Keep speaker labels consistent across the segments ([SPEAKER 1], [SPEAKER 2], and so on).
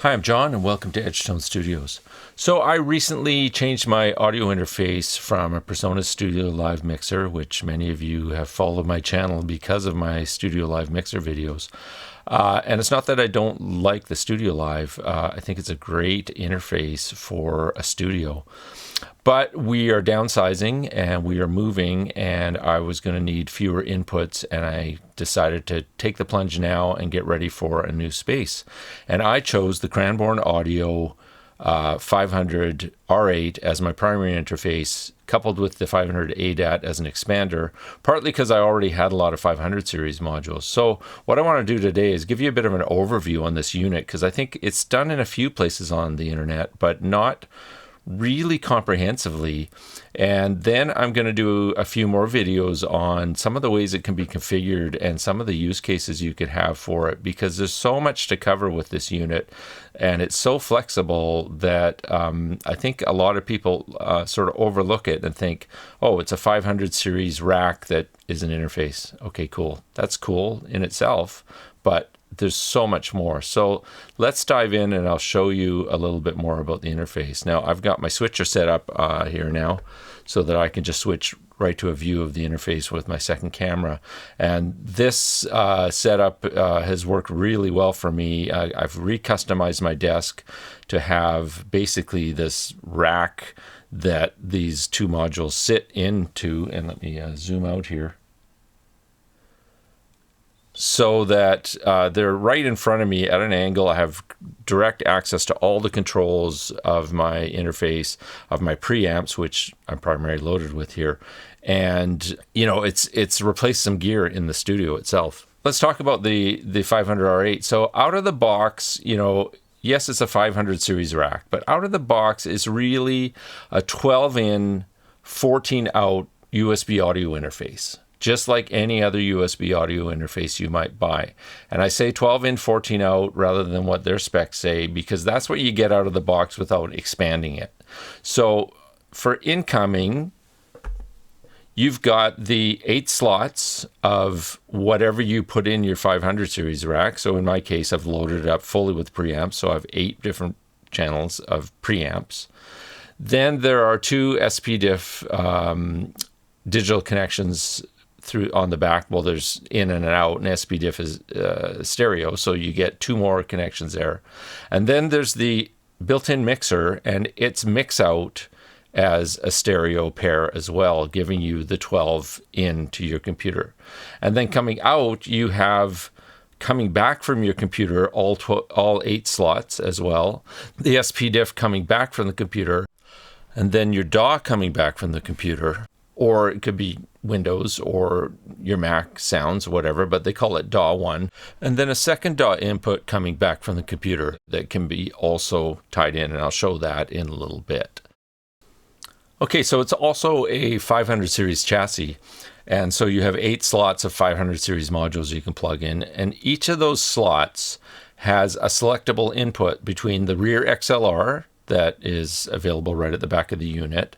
[SPEAKER 1] Hi, I'm John, and welcome to Edgetone Studios. So I recently changed my audio interface from a Persona Studiolive mixer, which many of you have followed my channel because of my Studiolive mixer videos. And it's not that I don't like the Studiolive. I think it's a great interface for a studio. But we are downsizing and we are moving, and I was going to need fewer inputs, and I decided to take the plunge now and get ready for a new space. And I chose the Cranborne Audio 500 R8 as my primary interface, coupled with the 500 ADAT as an expander, partly because I already had a lot of 500 series modules. So what I want to do today is give you a bit of an overview on this unit, because I think it's done in a few places on the internet, but not really comprehensively. And then I'm going to do a few more videos on some of the ways it can be configured and some of the use cases you could have for it, because there's so much to cover with this unit, and it's so flexible that I think a lot of people sort of overlook it and think, oh, it's a 500 series rack that is an interface. Okay, cool. That's cool in itself, but there's so much more. So let's dive in and I'll show you a little bit more about the interface. Now I've got my switcher set up here now so that I can just switch right to a view of the interface with my second camera. And this setup has worked really well for me. I've recustomized my desk to have basically this rack that these two modules sit into. And let me zoom out here, so that they're right in front of me at an angle. I have direct access to all the controls of my interface, of my preamps, which I'm primarily loaded with here. And, you know, it's replaced some gear in the studio itself. Let's talk about the 500 R8. So out of the box, you know, yes, it's a 500 series rack, but out of the box is really a 12-in, 14-out USB audio interface, just like any other USB audio interface you might buy. And I say 12 in, 14 out rather than what their specs say, because that's what you get out of the box without expanding it. So for incoming, you've got the 8 slots of whatever you put in your 500 series rack. So in my case, I've loaded it up fully with preamps. So I have 8 different channels of preamps. Then there are 2 SPDIF digital connections through on the back. Well, there's in and out, and SPDIF is stereo, so you get 2 more connections there. And then there's the built-in mixer, and it's mix out as a stereo pair as well, giving you the 12 in to your computer. And then coming out, you have coming back from your computer all 8 slots as well, the SPDIF coming back from the computer, and then your DAW coming back from the computer. Or it could be Windows or your Mac sounds, whatever, but they call it DAW 1. And then a second DAW input coming back from the computer that can be also tied in, and I'll show that in a little bit. Okay, so it's also a 500 series chassis. And so you have 8 slots of 500 series modules you can plug in, and each of those slots has a selectable input between the rear XLR that is available right at the back of the unit,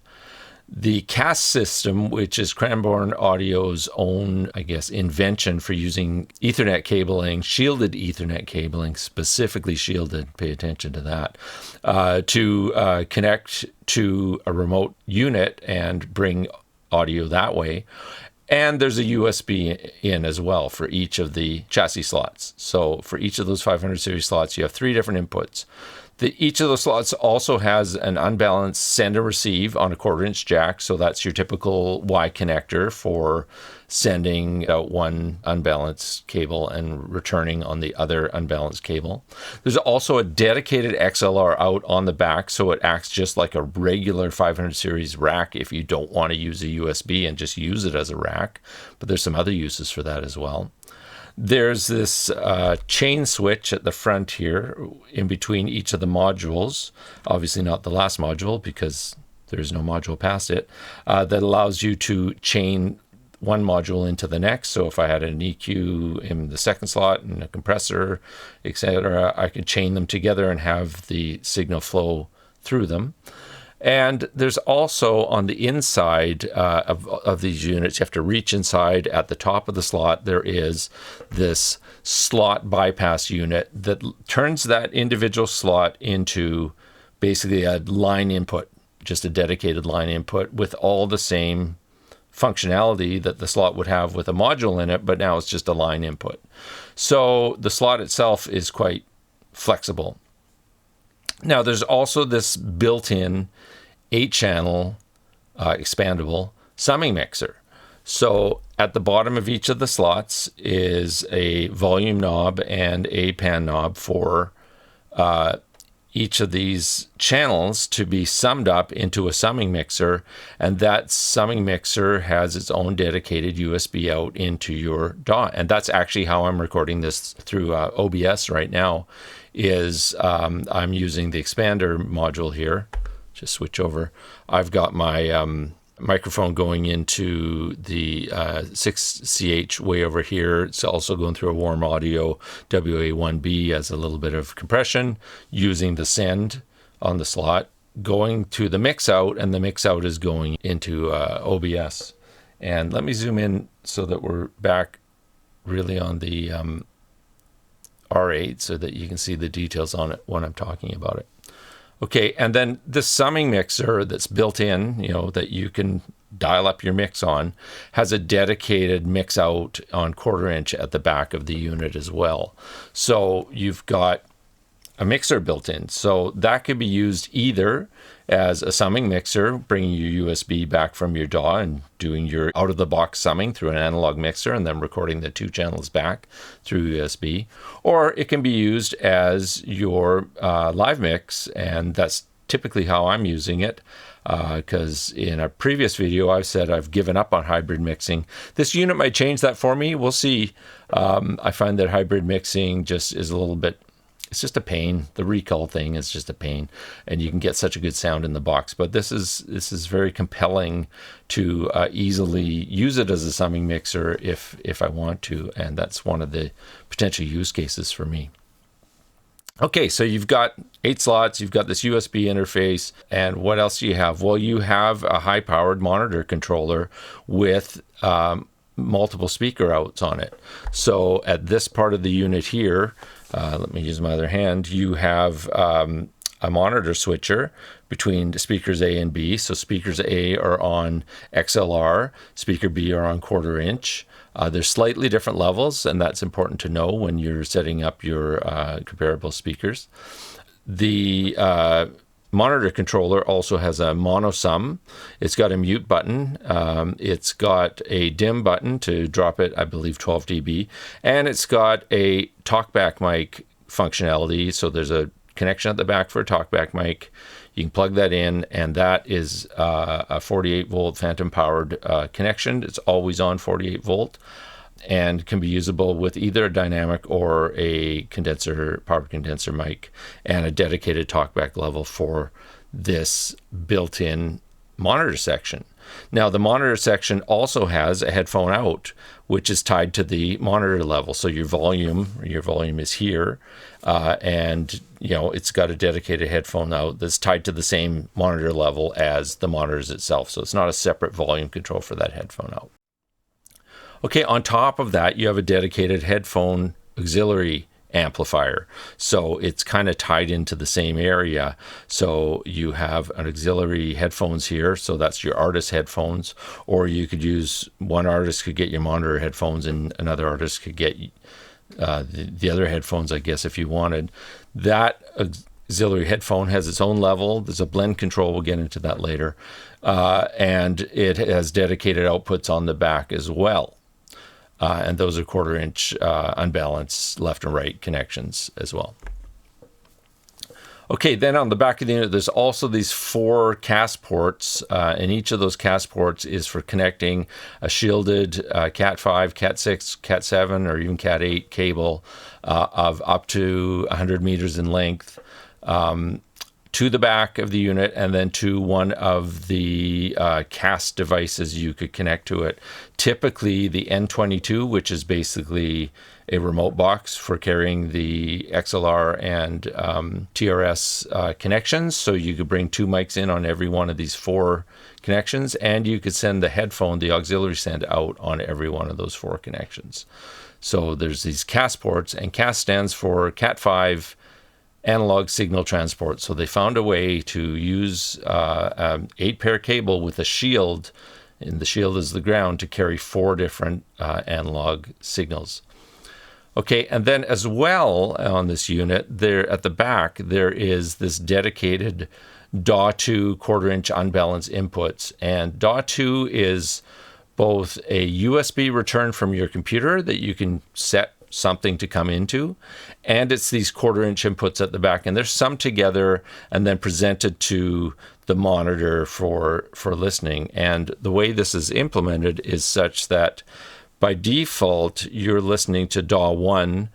[SPEAKER 1] the CAS system, which is Cranborne Audio's own, I guess, invention for using Ethernet cabling, shielded Ethernet cabling, specifically shielded, pay attention to that, to connect to a remote unit and bring audio that way. And there's a USB in as well for each of the chassis slots. So for each of those 500 series slots, you have 3 different inputs. Each of those slots also has an unbalanced send and receive on a 1/4-inch jack. So that's your typical Y connector for sending out one unbalanced cable and returning on the other unbalanced cable. There's also a dedicated XLR out on the back, so it acts just like a regular 500 series rack if you don't want to use a USB and just use it as a rack. But there's some other uses for that as well. There's this chain switch at the front here in between each of the modules, obviously not the last module because there's no module past it, that allows you to chain one module into the next. So if I had an EQ in the second slot and a compressor, etc., I could chain them together and have the signal flow through them. And there's also on the inside of these units, you have to reach inside at the top of the slot. There is this slot bypass unit that turns that individual slot into basically a line input, just a dedicated line input with all the same functionality that the slot would have with a module in it, but now it's just a line input. So the slot itself is quite flexible. Now, there's also this built-in 8-channel expandable summing mixer. So at the bottom of each of the slots is a volume knob and a pan knob for each of these channels to be summed up into a summing mixer, and that summing mixer has its own dedicated USB out into your DAW. And that's actually how I'm recording this through OBS right now. I'm using the expander module here. Just switch over. I've got my microphone going into the 6CH way over here. It's also going through a Warm Audio WA1B as a little bit of compression, using the send on the slot, going to the mix out, and the mix out is going into OBS. And let me zoom in so that we're back really on the R8 so that you can see the details on it when I'm talking about it. Okay, and then the summing mixer that's built in, that you can dial up your mix on, has a dedicated mix out on 1/4 inch at the back of the unit as well. So you've got a mixer built in. So that could be used either as a summing mixer, bringing your USB back from your DAW and doing your out-of-the-box summing through an analog mixer and then recording the 2 channels back through USB. Or it can be used as your live mix, and that's typically how I'm using it, because in a previous video I've said I've given up on hybrid mixing. This unit might change that for me. We'll see. I find that hybrid mixing just is a little bit, it's just a pain. The recall thing is just a pain, and you can get such a good sound in the box. But this is very compelling to easily use it as a summing mixer if I want to, and that's one of the potential use cases for me. Okay, so you've got 8 slots, you've got this USB interface, and what else do you have? Well, you have a high-powered monitor controller with multiple speaker outs on it. So at this part of the unit here, let me use my other hand, you have a monitor switcher between speakers A and B. So speakers A are on XLR, speaker B are on 1/4 inch. There's slightly different levels, and that's important to know when you're setting up your comparable speakers. The monitor controller also has a mono sum. It's got a mute button. It's got a dim button to drop it, I believe, 12 dB. And it's got a talkback mic functionality. So there's a connection at the back for a talkback mic. You can plug that in, and that is a 48 volt phantom powered connection. It's always on 48 volt and can be usable with either a dynamic or a condenser, power condenser mic, and a dedicated talkback level for this built-in monitor section. Now, the monitor section also has a headphone out, which is tied to the monitor level. So your volume is here, and it's got a dedicated headphone out that's tied to the same monitor level as the monitors itself. So it's not a separate volume control for that headphone out. Okay, on top of that, you have a dedicated headphone auxiliary amplifier. So it's kind of tied into the same area. So you have an auxiliary headphones here. So that's your artist headphones, or you could use, one artist could get your monitor headphones and another artist could get the other headphones, I guess, if you wanted. That auxiliary headphone has its own level. There's a blend control. We'll get into that later. And it has dedicated outputs on the back as well. And those are 1/4 inch unbalanced left and right connections as well. Okay, then on the back of the unit, there's also these 4 CAS ports, and each of those CAS ports is for connecting a shielded Cat 5, Cat 6, Cat 7, or even Cat 8 cable of up to 100 meters in length to the back of the unit, and then to one of the CAS devices you could connect to it. Typically the N22, which is basically a remote box for carrying the XLR and TRS connections. So you could bring 2 mics in on every one of these 4 connections, and you could send the headphone, the auxiliary send, out on every one of those 4 connections. So there's these CAS ports, and CAS stands for Cat5 analog signal transport. So they found a way to use 8-pair cable with a shield, and the shield is the ground, to carry 4 different analog signals. Okay, and then as well on this unit, there at the back, there is this dedicated DAW2 quarter-inch unbalanced inputs. And DAW2 is both a USB return from your computer that you can set something to come into, and it's these quarter-inch inputs at the back, and they're summed together and then presented to the monitor for listening. And the way this is implemented is such that by default you're listening to DAW1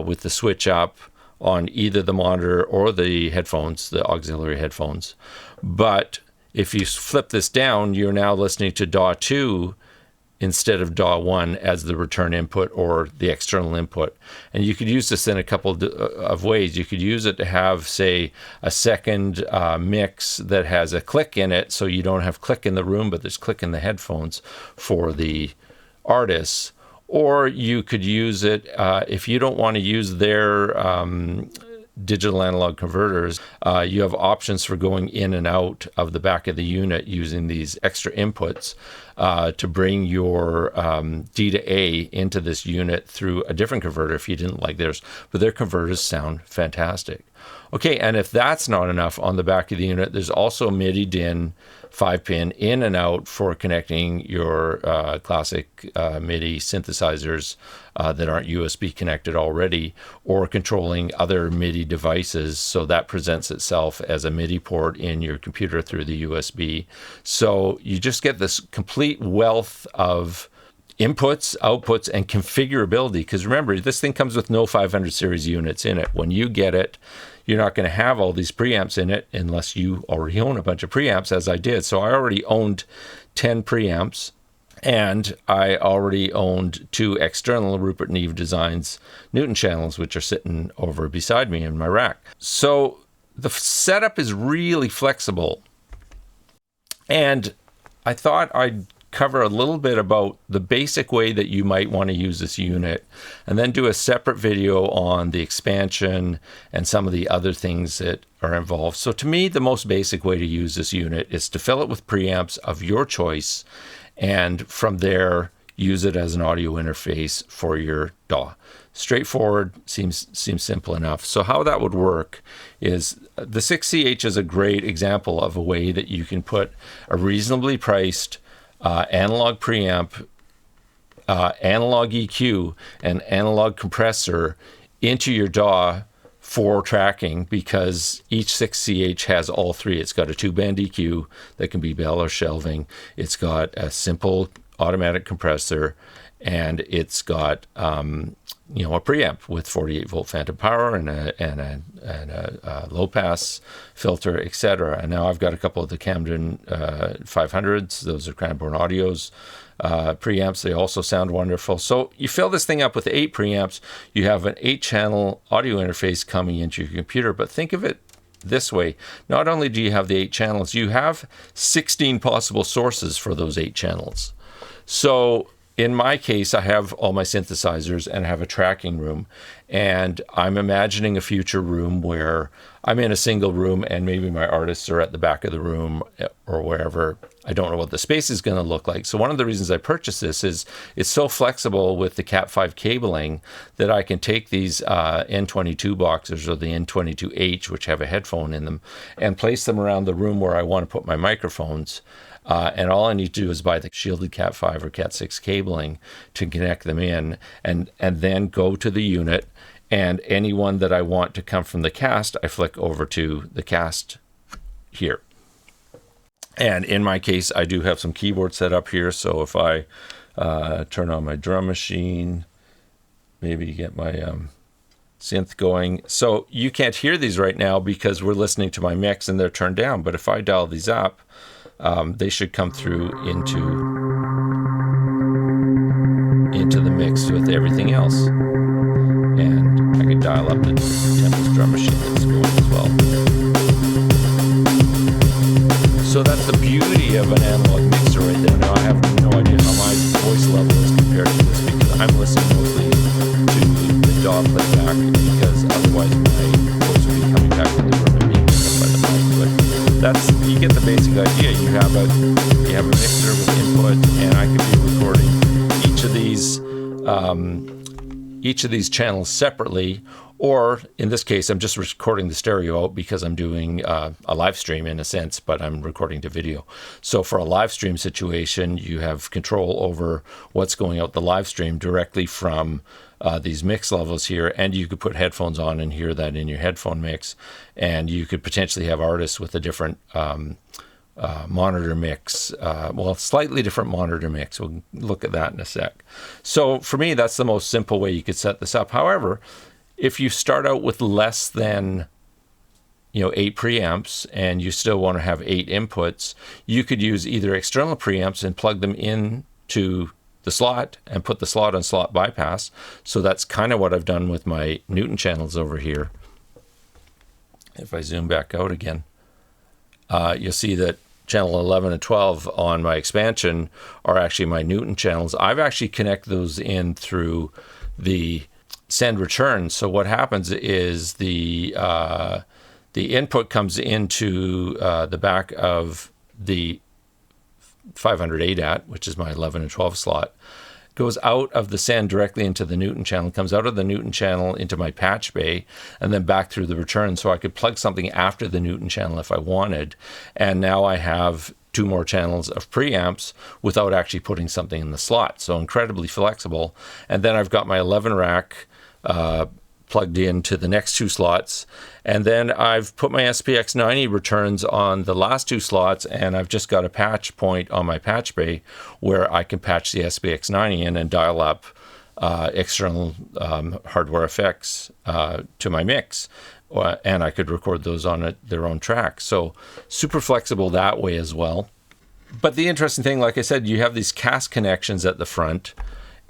[SPEAKER 1] with the switch up on either the monitor or the headphones, the auxiliary headphones. But if you flip this down, you're now listening to DAW2 instead of DAW1 as the return input or the external input. And you could use this in a couple of ways. You could use it to have, say, a second mix that has a click in it, so you don't have click in the room, but there's click in the headphones for the artists. Or you could use it if you don't want to use their digital analog converters. You have options for going in and out of the back of the unit using these extra inputs to bring your D to A into this unit through a different converter if you didn't like theirs. But their converters sound fantastic. Okay, and if that's not enough, on the back of the unit, there's also a MIDI DIN 5-pin in and out for connecting your classic MIDI synthesizers that aren't USB connected already, or controlling other MIDI devices. So that presents itself as a MIDI port in your computer through the USB. So you just get this complete wealth of inputs, outputs, and configurability. Because remember, this thing comes with no 500 series units in it. When you get it, you're not going to have all these preamps in it unless you already own a bunch of preamps, as I did. So I already owned 10 preamps, and I already owned 2 external Rupert Neve Designs Newton channels, which are sitting over beside me in my rack. So the setup is really flexible. And I thought I'd cover a little bit about the basic way that you might want to use this unit, and then do a separate video on the expansion and some of the other things that are involved. So to me, the most basic way to use this unit is to fill it with preamps of your choice, and from there use it as an audio interface for your DAW. Straightforward, seems simple enough. So how that would work is the 6CH is a great example of a way that you can put a reasonably priced analog preamp, analog EQ, and analog compressor into your DAW for tracking, because each 6CH has all 3. It's got a 2-band EQ that can be bell or shelving. It's got a simple automatic compressor, and it's got a preamp with 48-volt phantom power and a low-pass filter, etc. And now I've got a couple of the Camden 500s. Those are Cranborne Audio's preamps. They also sound wonderful. So you fill this thing up with 8 preamps. You have an 8-channel audio interface coming into your computer. But think of it this way. Not only do you have the 8 channels, you have 16 possible sources for those 8 channels. So in my case, I have all my synthesizers and have a tracking room, and I'm imagining a future room where I'm in a single room and maybe my artists are at the back of the room or wherever. I don't know what the space is going to look like. So one of the reasons I purchased this is it's so flexible with the Cat5 cabling that I can take these N22 boxes or the N22H, which have a headphone in them, and place them around the room where I want to put my microphones. And all I need to do is buy the shielded Cat5 or Cat6 cabling to connect them in, and then go to the unit, and any one that I want to come from the cast, I flick over to the cast here. And in my case, I do have some keyboard set up here, so if I turn on my drum machine, maybe get my synth going. So you can't hear these right now because we're listening to my mix and they're turned down, but if I dial these up, they should come through into the mix with everything else. dial up the Tempest drum machine that's going as well. So that's the beauty of an analog mixer right there. Now I have no idea how my voice level is compared to this, because I'm listening mostly to the DAW playback, because otherwise my voice would be coming back to the room and being picked up by the mic. But you get the basic idea. You have a mixer with input, and I could be recording each of these channels separately, or in this case, I'm just recording the stereo out because I'm doing a live stream in a sense, but I'm recording to video. So for a live stream situation, you have control over what's going out the live stream directly from these mix levels here, and you could put headphones on and hear that in your headphone mix, and you could potentially have artists with a different monitor mix, slightly different monitor mix. We'll look at that in a sec. So for me, that's the most simple way you could set this up. However, if you start out with less than 8 preamps and you still want to have 8 inputs, you could use either external preamps and plug them into the slot and put the slot on slot bypass. So that's kind of what I've done with my Newton channels over here. If I zoom back out again, you'll see that channel 11 and 12 on my expansion are actually my Newton channels. I've actually connected those in through the send return. So what happens is the input comes into the back of the 500 ADAT, which is my 11 and 12 slot, goes out of the send directly into the Newton channel, comes out of the Newton channel into my patch bay, and then back through the return. So I could plug something after the Newton channel if I wanted. And now I have 2 more channels of preamps without actually putting something in the slot. So incredibly flexible. And then I've got my 11 rack plugged into the next 2 slots. And then I've put my SPX 90 returns on the last 2 slots, and I've just got a patch point on my patch bay where I can patch the SPX 90 in and dial up external hardware effects to my mix. And I could record those on their own track. So super flexible that way as well. But the interesting thing, like I said, you have these cast connections at the front.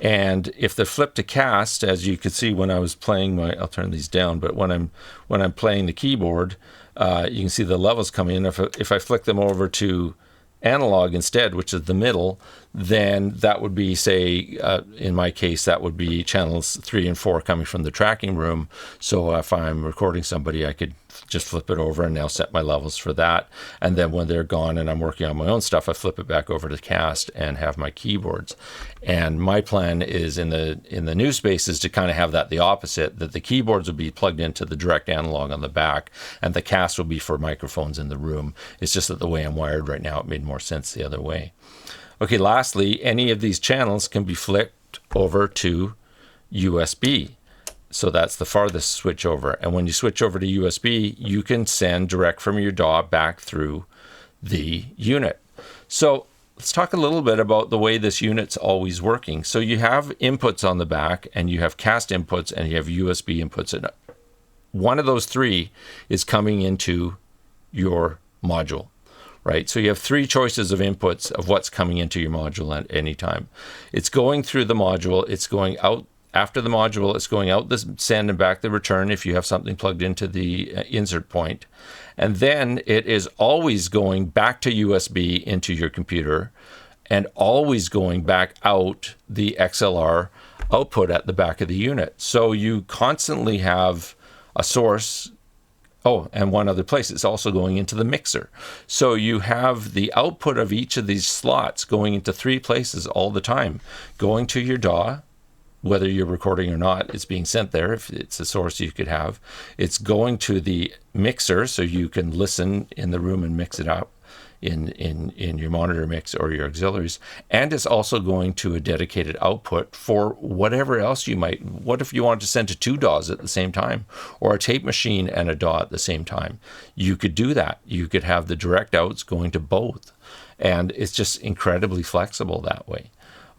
[SPEAKER 1] And if they're flipped to cast, as you could see when I was playing I'll turn these down, but when I'm playing the keyboard, you can see the levels coming in. If I flick them over to analog instead, which is the middle, then that would be, say, in my case, that would be channels 3 and 4 coming from the tracking room. So if I'm recording somebody, I could just flip it over and now set my levels for that. And then when they're gone and I'm working on my own stuff, I flip it back over to cast and have my keyboards. And my plan is in the new space is to kind of have that the opposite, that the keyboards will be plugged into the direct analog on the back and the cast will be for microphones in the room. It's just that the way I'm wired right now, it made more sense the other way. Okay, lastly, any of these channels can be flipped over to USB. So that's the farthest switch over. And when you switch over to USB, you can send direct from your DAW back through the unit. So let's talk a little bit about the way this unit's always working. So you have inputs on the back, and you have cast inputs, and you have USB inputs. And one of those 3 is coming into your module, right? So you have 3 choices of inputs of what's coming into your module at any time. It's going through the module, it's going out. After the module, it's going out the send and back the return if you have something plugged into the insert point. And then it is always going back to USB into your computer and always going back out the XLR output at the back of the unit. So you constantly have a source. Oh, and one other place, it's also going into the mixer. So you have the output of each of these slots going into 3 places all the time, going to your DAW. Whether you're recording or not, it's being sent there. If it's a source you could have, it's going to the mixer, so you can listen in the room and mix it up in your monitor mix or your auxiliaries. And it's also going to a dedicated output for whatever else you might. What if you wanted to send to 2 DAWs at the same time, or a tape machine and a DAW at the same time? You could do that. You could have the direct outs going to both, and it's just incredibly flexible that way.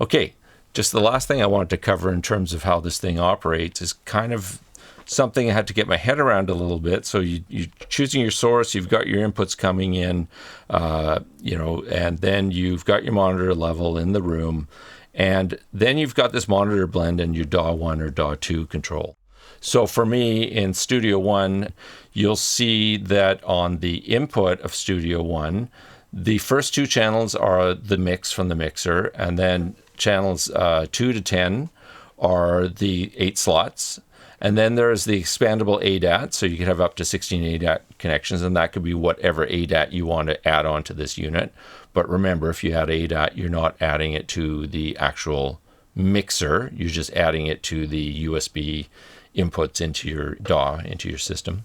[SPEAKER 1] Okay. Just the last thing I wanted to cover in terms of how this thing operates is kind of something I had to get my head around a little bit. So you're choosing your source, you've got your inputs coming in, and then you've got your monitor level in the room, and then you've got this monitor blend and your DAW 1 or DAW 2 control. So for me in Studio One, you'll see that on the input of Studio One, the first two channels are the mix from the mixer, and then channels 2 to 10 are the 8 slots. And then there's the expandable ADAT, so you can have up to 16 ADAT connections, and that could be whatever ADAT you want to add on to this unit. But remember, if you add ADAT, you're not adding it to the actual mixer, you're just adding it to the USB inputs into your DAW, into your system.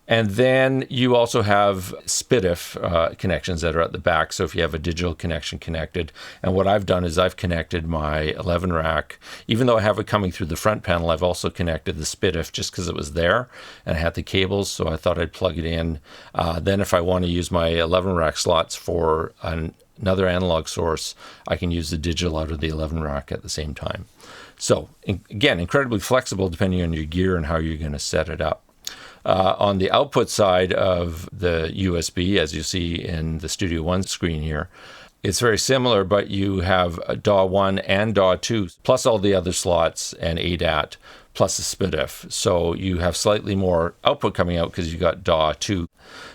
[SPEAKER 1] And then you also have SPDIF connections that are at the back. So if you have a digital connection connected, and what I've done is I've connected my 11 rack, even though I have it coming through the front panel, I've also connected the SPDIF just because it was there and I had the cables. So I thought I'd plug it in. Then if I want to use my 11 rack slots for another analog source, I can use the digital out of the 11 rack at the same time. So again, incredibly flexible depending on your gear and how you're going to set it up. On the output side of the USB, as you see in the Studio One screen here, it's very similar, but you have DAW 1 and DAW 2, plus all the other slots and ADAT, plus the SPDIF. So you have slightly more output coming out because you got DAW 2.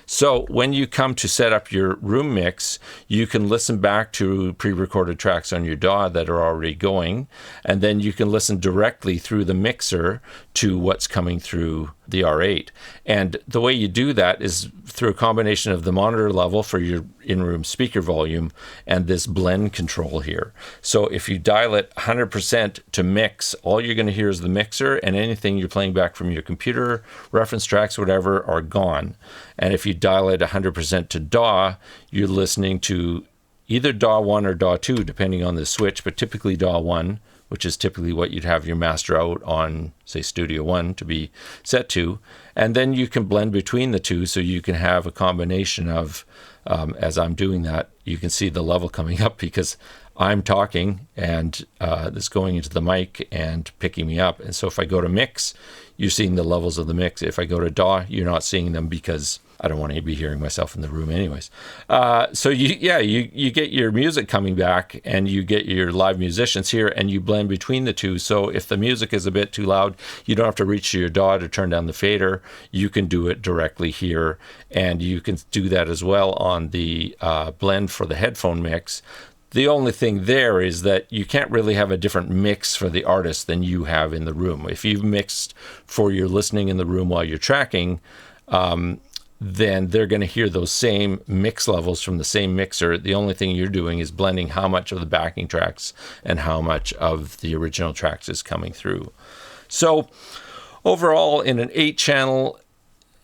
[SPEAKER 1] So when you come to set up your room mix, you can listen back to pre-recorded tracks on your DAW that are already going, and then you can listen directly through the mixer to what's coming through the R8. And the way you do that is through a combination of the monitor level for your in-room speaker volume and this blend control here. So if you dial it 100% to mix, all you're going to hear is the mixer, and anything you're playing back from your computer, reference tracks, whatever, are gone. And if you dial it 100% to DAW, you're listening to either DAW 1 or DAW 2, depending on the switch, but typically DAW 1, which is typically what you'd have your master out on, say, Studio One to be set to. And then you can blend between the two, so you can have a combination of, as I'm doing that, you can see the level coming up because I'm talking and this going into the mic and picking me up. And so if I go to mix, you're seeing the levels of the mix. If I go to DAW, you're not seeing them because I don't want to be hearing myself in the room anyways. So you get your music coming back and you get your live musicians here and you blend between the two. So if the music is a bit too loud, you don't have to reach to your DAW to turn down the fader. You can do it directly here, and you can do that as well on the blend for the headphone mix. The only thing there is that you can't really have a different mix for the artist than you have in the room. If you've mixed for your listening in the room while you're tracking, then they're going to hear those same mix levels from the same mixer. The only thing you're doing is blending how much of the backing tracks and how much of the original tracks is coming through. So overall, in an 8-channel,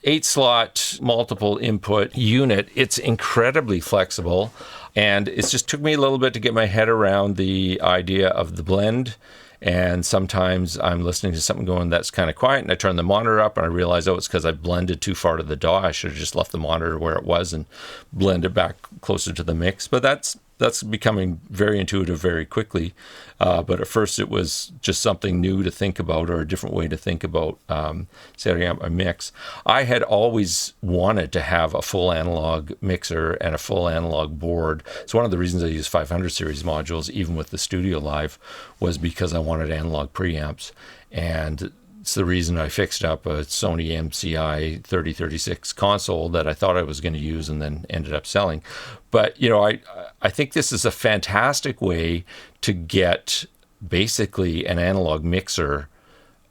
[SPEAKER 1] 8-slot, multiple input unit, it's incredibly flexible. And it just took me a little bit to get my head around the idea of the blend. And sometimes I'm listening to something going that's kind of quiet, and I turn the monitor up and I realize, oh, it's because I blended too far to the DAW. I should have just left the monitor where it was and blended back closer to the mix. But that's becoming very intuitive very quickly. But at first it was just something new to think about, or a different way to think about setting up a mix. I had always wanted to have a full analog mixer and a full analog board. It's one of the reasons I use 500 series modules, even with the Studiolive, was because I wanted analog preamps. And it's the reason I fixed up a Sony MCI 3036 console that I thought I was going to use and then ended up selling. But, I think this is a fantastic way to get basically an analog mixer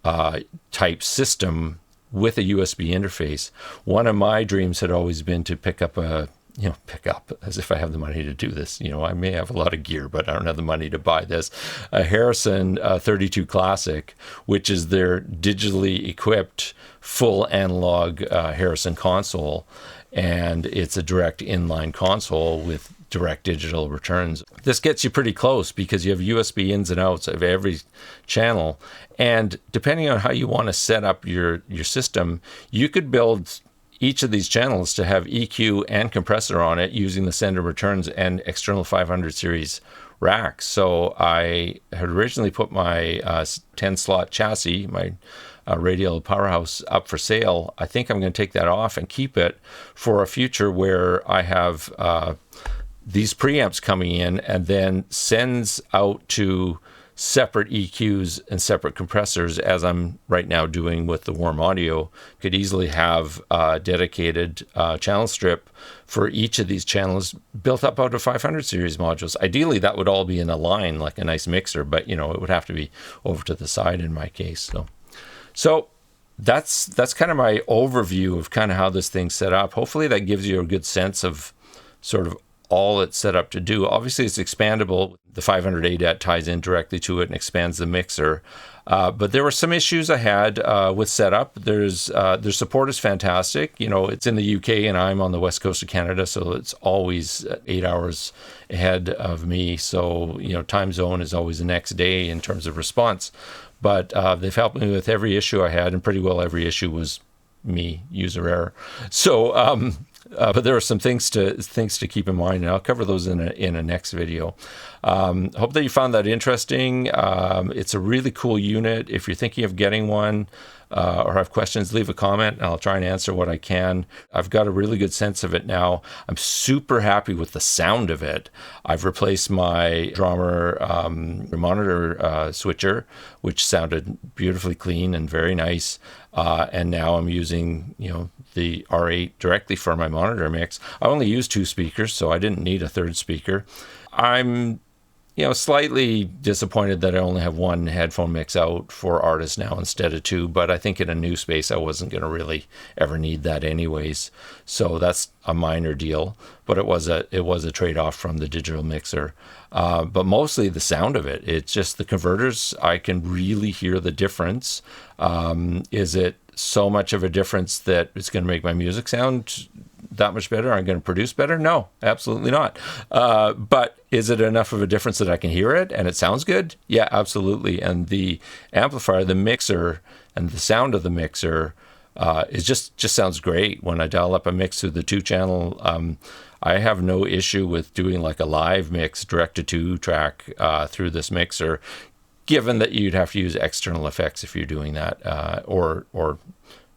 [SPEAKER 1] type system with a USB interface. One of my dreams had always been to pick up as if I have the money to do this. I may have a lot of gear, but I don't have the money to buy this. A Harrison 32 Classic, which is their digitally equipped full analog Harrison console. And it's a direct inline console with direct digital returns. This gets you pretty close because you have USB ins and outs of every channel. And depending on how you want to set up your system, you could build each of these channels to have EQ and compressor on it using the send and returns and external 500 series racks. So I had originally put my 10-slot chassis, my Radial Powerhouse, up for sale. I think I'm going to take that off and keep it for a future where I have these preamps coming in and then sends out to separate EQs and separate compressors, as I'm right now doing with the Warm Audio. Could easily have a dedicated channel strip for each of these channels built up out of 500 series modules. Ideally, that would all be in a line like a nice mixer, but it would have to be over to the side in my case. So that's kind of my overview of kind of how this thing's set up. Hopefully that gives you a good sense of sort of all it's set up to do. Obviously, it's expandable. The 500 ADAT ties in directly to it and expands the mixer. But there were some issues I had with setup. Their support is fantastic. It's in the UK and I'm on the west coast of Canada, so it's always 8 hours ahead of me. So, time zone is always the next day in terms of response. But they've helped me with every issue I had, and pretty well every issue was me, user error. So, but there are some things to keep in mind, and I'll cover those in a next video. Hope that you found that interesting. It's a really cool unit. If you're thinking of getting one or have questions, leave a comment, and I'll try and answer what I can. I've got a really good sense of it now. I'm super happy with the sound of it. I've replaced my Drummer monitor switcher, which sounded beautifully clean and very nice. And now I'm using, the R8 directly for my monitor mix. I only use 2 speakers, so I didn't need a third speaker. I'm, slightly disappointed that I only have 1 headphone mix out for artists now instead of 2, but I think in a new space I wasn't going to really ever need that anyways. So that's a minor deal, but it was a trade-off from the digital mixer. But mostly the sound of it. It's just the converters, I can really hear the difference. Is it so much of a difference that it's going to make my music sound that much better? I'm going to produce better? No, absolutely not. But is it enough of a difference that I can hear it and it sounds good? Yeah, absolutely. And the amplifier, the mixer, and the sound of the mixer is just sounds great. When I dial up a mix through the 2-channel, I have no issue with doing like a live mix, direct to 2 track through this mixer, given that you'd have to use external effects if you're doing that, or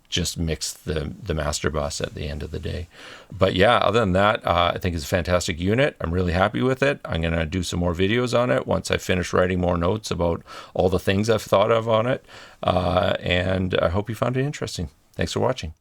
[SPEAKER 1] just mix the master bus at the end of the day. But yeah, other than that, I think it's a fantastic unit. I'm really happy with it. I'm going to do some more videos on it once I finish writing more notes about all the things I've thought of on it. And I hope you found it interesting. Thanks for watching.